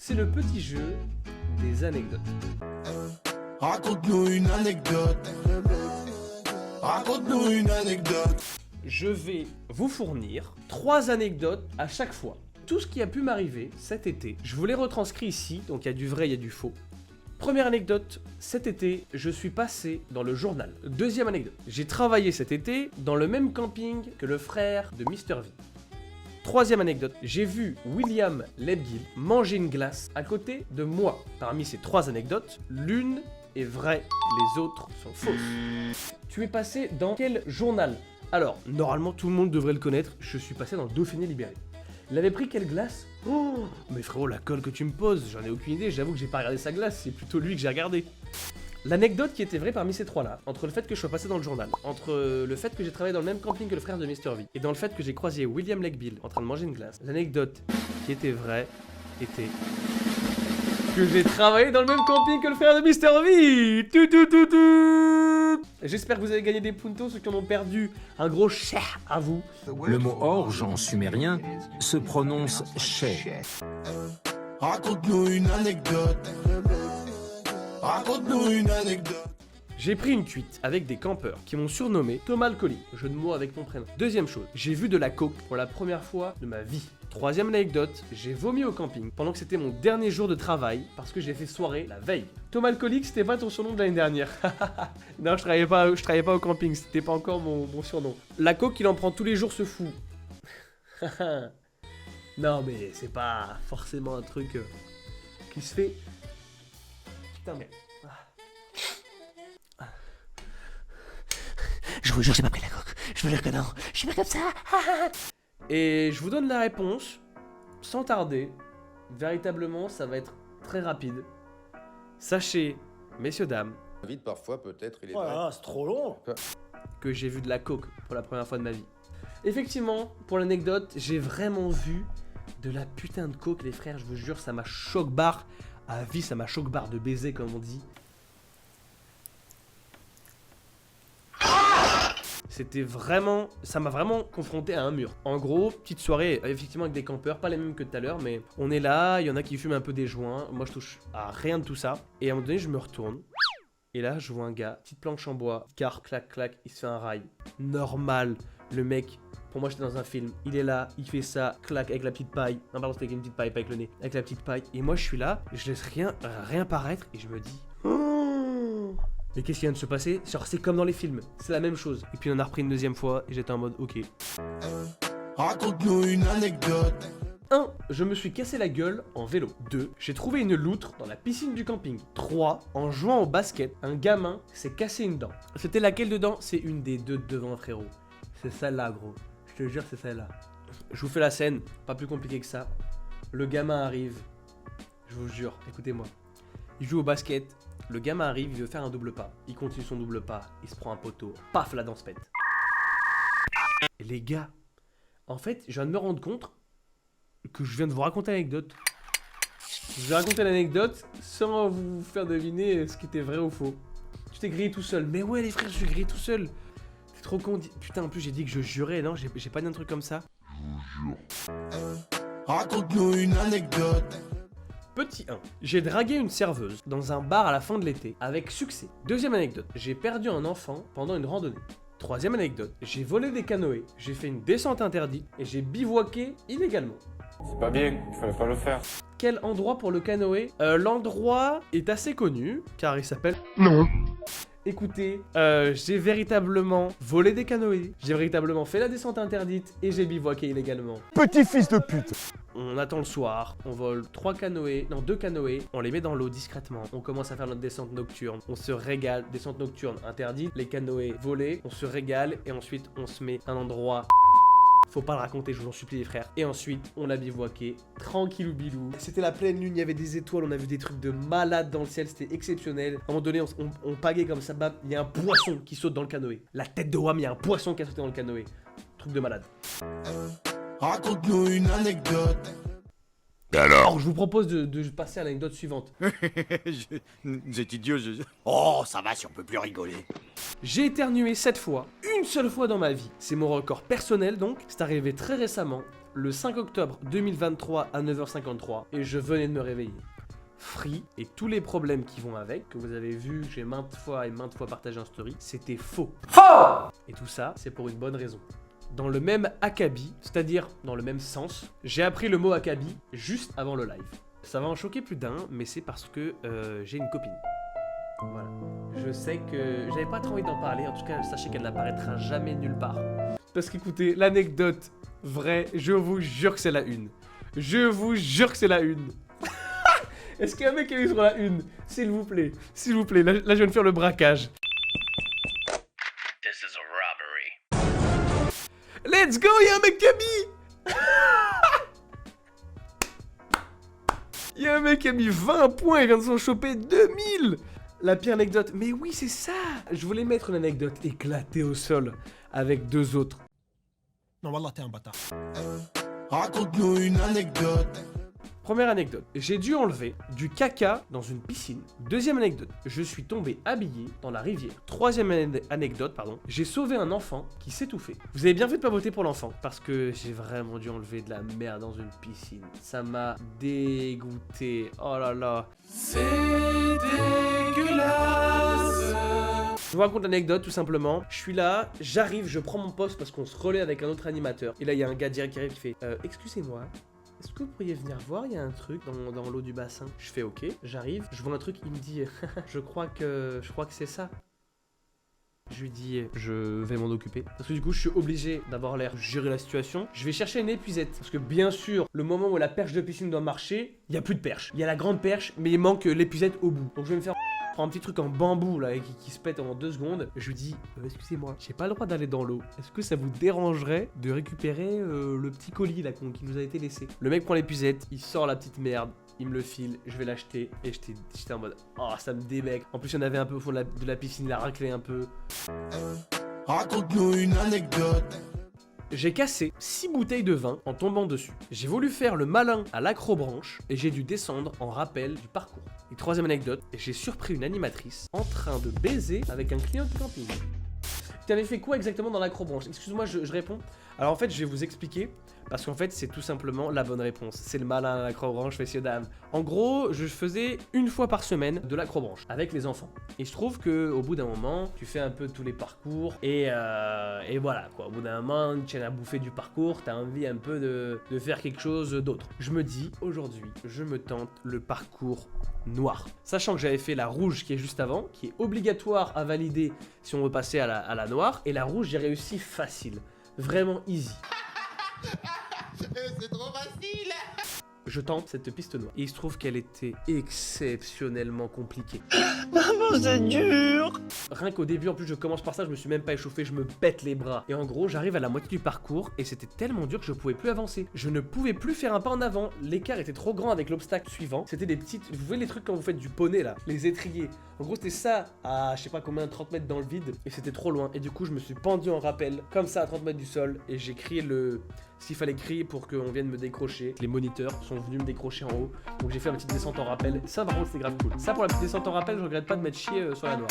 C'est le petit jeu des anecdotes. Raconte-nous une anecdote. Raconte-nous une anecdote. Je vais vous fournir 3 anecdotes à chaque fois. Tout ce qui a pu m'arriver cet été, je vous l'ai retranscrit ici, donc il y a du vrai, il y a du faux. Première anecdote, cet été, je suis passé dans le journal. Deuxième anecdote, j'ai travaillé cet été dans le même camping que le frère de Mr V. Troisième anecdote, j'ai vu William Lebguil manger une glace à côté de moi. Parmi ces 3 anecdotes, l'une est vraie, les autres sont fausses. Tu es passé dans quel journal? Alors, normalement tout le monde devrait le connaître, je suis passé dans le Dauphiné Libéré. Il avait pris quelle glace? Oh, mais frérot, la colle que tu me poses, j'en ai aucune idée, j'avoue que j'ai pas regardé sa glace, c'est plutôt lui que j'ai regardé. L'anecdote qui était vraie parmi ces 3-là, entre le fait que je sois passé dans le journal, entre le fait que j'ai travaillé dans le même camping que le frère de Mr V, et dans le fait que j'ai croisé William Lebguil en train de manger une glace, l'anecdote qui était vraie était que j'ai travaillé dans le même camping que le frère de Mr V. J'espère que vous avez gagné des puntos, ceux qui en ont perdu, un gros cher à vous. Le mot orge en sumérien se prononce chais. Raconte-nous une anecdote. Raconte-nous une anecdote. J'ai pris une cuite avec des campeurs qui m'ont surnommé Thomas Alcoolique, jeu de mots avec mon prénom. Deuxième chose, j'ai vu de la coke pour la première fois de ma vie. Troisième anecdote, j'ai vomi au camping pendant que c'était mon dernier jour de travail parce que j'ai fait soirée la veille. Thomas Alcoolique, c'était pas ton surnom de l'année dernière. Non, je travaillais pas au camping, c'était pas encore mon surnom. La coke, il en prend tous les jours, ce fou. Non, mais c'est pas forcément un truc qui se fait. Putain, mais. Je vous jure, j'ai pas pris la coque. Je vous jure que non. Je suis pas comme ça. Et je vous donne la réponse sans tarder. Véritablement, ça va être très rapide. Sachez, messieurs, dames, Vite parfois, peut-être, il est Oh là là, c'est trop long. que j'ai vu de la coke pour la première fois de ma vie. Effectivement, pour l'anecdote, j'ai vraiment vu de la putain de coke, les frères, je vous jure, ça m'a choc-barre à vie, ça m'a choc-barre de baiser, comme on dit. C'était vraiment, ça m'a vraiment confronté à un mur. En gros, petite soirée, effectivement avec des campeurs, pas les mêmes que tout à l'heure, mais on est là, il y en a qui fument un peu des joints, moi je touche à rien de tout ça. Et à un moment donné, je me retourne, et là je vois un gars, petite planche en bois, car clac clac, il se fait un rail. Normal, le mec, pour moi j'étais dans un film, il est là, il fait ça, clac, avec la petite paille. Non pardon, c'était avec une petite paille, pas avec le nez, avec la petite paille. Et moi je suis là, je laisse rien paraître, et je me dis... Mais qu'est-ce qui vient de se passer? Genre c'est comme dans les films, c'est la même chose. Et puis on a repris une deuxième fois et j'étais en mode ok. Raconte-nous une anecdote. 1. Je me suis cassé la gueule en vélo. 2. J'ai trouvé une loutre dans la piscine du camping. 3. En jouant au basket, un gamin s'est cassé une dent. C'était laquelle dedans? C'est une des 2 devant, frérot. C'est celle-là, gros. Je te jure, c'est celle-là. Je vous fais la scène, pas plus compliqué que ça. Le gamin arrive. Je vous jure, écoutez-moi. Il joue au basket. Le gamin arrive, il veut faire un double pas. Il continue son double pas, il se prend un poteau. Paf, la dent se pète. Et les gars, en fait, je viens de me rendre compte que je viens de vous raconter l'anecdote. Je vais raconter l'anecdote sans vous faire deviner ce qui était vrai ou faux. Tu t'es grillé tout seul. Mais ouais, les frères, je suis grillé tout seul. T'es trop con. Putain, en plus, j'ai dit que je jurais. Non, j'ai pas dit un truc comme ça. Raconte-nous une anecdote. Petit 1. J'ai dragué une serveuse dans un bar à la fin de l'été, avec succès. Deuxième anecdote. J'ai perdu un enfant pendant une randonnée. Troisième anecdote. J'ai volé des canoës, j'ai fait une descente interdite et j'ai bivouaqué illégalement. C'est pas bien, il fallait pas le faire. Quel endroit pour le canoë? L'endroit est assez connu, car il s'appelle... Non. Écoutez, j'ai véritablement volé des canoës, j'ai véritablement fait la descente interdite et j'ai bivouaqué illégalement. Petit fils de pute. On attend le soir, on vole 2 canoës, on les met dans l'eau discrètement, on commence à faire notre descente nocturne, on se régale, descente nocturne interdite, les canoës volés, on se régale et ensuite on se met à un endroit... Faut pas le raconter, je vous en supplie les frères. Et ensuite, on a bivouaqué, tranquillou bilou. C'était la pleine lune, il y avait des étoiles, on a vu des trucs de malade dans le ciel, c'était exceptionnel. À un moment donné, on pagaie comme ça, bam, il y a un poisson qui saute dans le canoë. La tête de Wam, il y a un poisson qui a sauté dans le canoë. Truc de malade. Raconte-nous une anecdote. Alors, je vous propose de passer à l'anecdote suivante. Vous êtes idiot, Oh, ça va si on peut plus rigoler. J'ai éternué 7 fois, une seule fois dans ma vie. C'est mon record personnel donc, c'est arrivé très récemment. le 5 octobre 2023 à 9h53 et je venais de me réveiller. Free et tous les problèmes qui vont avec, que vous avez vu, j'ai maintes fois partagé en story, c'était faux. Faux! Et tout ça, c'est pour une bonne raison. Dans le même acabit, c'est-à-dire dans le même sens, j'ai appris le mot acabit juste avant le live. Ça va en choquer plus d'un, mais c'est parce que j'ai une copine. Voilà. Je sais que j'avais pas trop envie d'en parler, en tout cas, sachez qu'elle n'apparaîtra jamais nulle part. Parce qu'écoutez, l'anecdote vraie, je vous jure que c'est la une. Je vous jure que c'est la une. Est-ce qu'il y a un mec qui est sur la une? S'il vous plaît, là je viens de faire le braquage. This is a robbery. Let's go, il y a un mec qui a mis il y a un mec qui a mis 20 points, il vient de s'en choper 2000. La pire anecdote, mais oui c'est ça. Je voulais mettre une anecdote éclatée au sol avec deux autres. Non, wallah, t'es un bâtard. Raconte-nous une anecdote. Première anecdote, j'ai dû enlever du caca dans une piscine. Deuxième anecdote, je suis tombé habillé dans la rivière. Troisième anecdote, j'ai sauvé un enfant qui s'étouffait. Vous avez bien fait de pas voter pour l'enfant, parce que j'ai vraiment dû enlever de la merde dans une piscine. Ça m'a dégoûté, oh là là. C'est dégueulasse. Je vous raconte l'anecdote tout simplement. Je suis là, j'arrive, je prends mon poste parce qu'on se relaie avec un autre animateur. Et là, il y a un gars direct qui arrive qui fait excusez-moi. Est-ce que vous pourriez venir voir, il y a un truc dans l'eau du bassin. Je fais ok, j'arrive, je vois un truc, il me dit je crois que c'est ça. Je lui dis je vais m'en occuper. Parce que du coup je suis obligé d'avoir l'air de gérer la situation. Je vais chercher une épuisette. Parce que bien sûr, le moment où la perche de piscine doit marcher, il n'y a plus de perche. Il y a la grande perche, mais il manque l'épuisette au bout. Donc je vais me faire un petit truc en bambou là qui se pète en 2 secondes. Je lui dis excusez-moi, j'ai pas le droit d'aller dans l'eau. Est-ce que ça vous dérangerait de récupérer le petit colis là qui nous a été laissé? Le mec prend l'épuisette, il sort la petite merde, il me le file, je vais l'acheter et j'étais en mode oh ça me débecque. En plus il y en avait un peu au fond de la piscine, il a raclé un peu. Raconte-nous une anecdote. J'ai cassé 6 bouteilles de vin en tombant dessus. J'ai voulu faire le malin à l'acrobranche et j'ai dû descendre en rappel du parcours. Et troisième anecdote, j'ai surpris une animatrice en train de baiser avec un client de camping. Tu avais fait quoi exactement dans l'acrobranche? Excuse-moi, je réponds. Alors en fait, je vais vous expliquer. Parce qu'en fait, c'est tout simplement la bonne réponse. C'est le malin à l'acrobranche, messieurs, dames. En gros, je faisais une fois par semaine de l'acrobranche avec les enfants. Et je trouve qu'au bout d'un moment, tu fais un peu tous les parcours. Et voilà, quoi. Au bout d'un moment, tu as bouffé du parcours, tu as envie un peu de faire quelque chose d'autre. Je me dis, aujourd'hui, je me tente le parcours noir. Sachant que j'avais fait la rouge qui est juste avant, qui est obligatoire à valider si on veut passer à la noire. Et la rouge, j'ai réussi facile. Vraiment easy. C'est trop facile. Je tente cette piste noire. Et il se trouve qu'elle était exceptionnellement compliquée. Maman, c'est dur. Rien qu'au début, en plus, je commence par ça, je me suis même pas échauffé, je me pète les bras. Et en gros, j'arrive à la moitié du parcours et c'était tellement dur que je pouvais plus avancer. Je ne pouvais plus faire un pas en avant. L'écart était trop grand avec l'obstacle suivant. C'était des petites... Vous voyez les trucs quand vous faites du poney, là? Les étriers. En gros, c'était ça à, je sais pas combien, 30 mètres dans le vide. Et c'était trop loin. Et du coup, je me suis pendu en rappel, comme ça, à 30 mètres du sol. Et j'ai crié s'il fallait crier pour qu'on vienne me décrocher. Les moniteurs sont venus me décrocher en haut. Donc j'ai fait une petite descente en rappel. Ça par contre c'est grave cool. Ça pour la petite descente en rappel, je regrette pas de m'être chié sur la noire.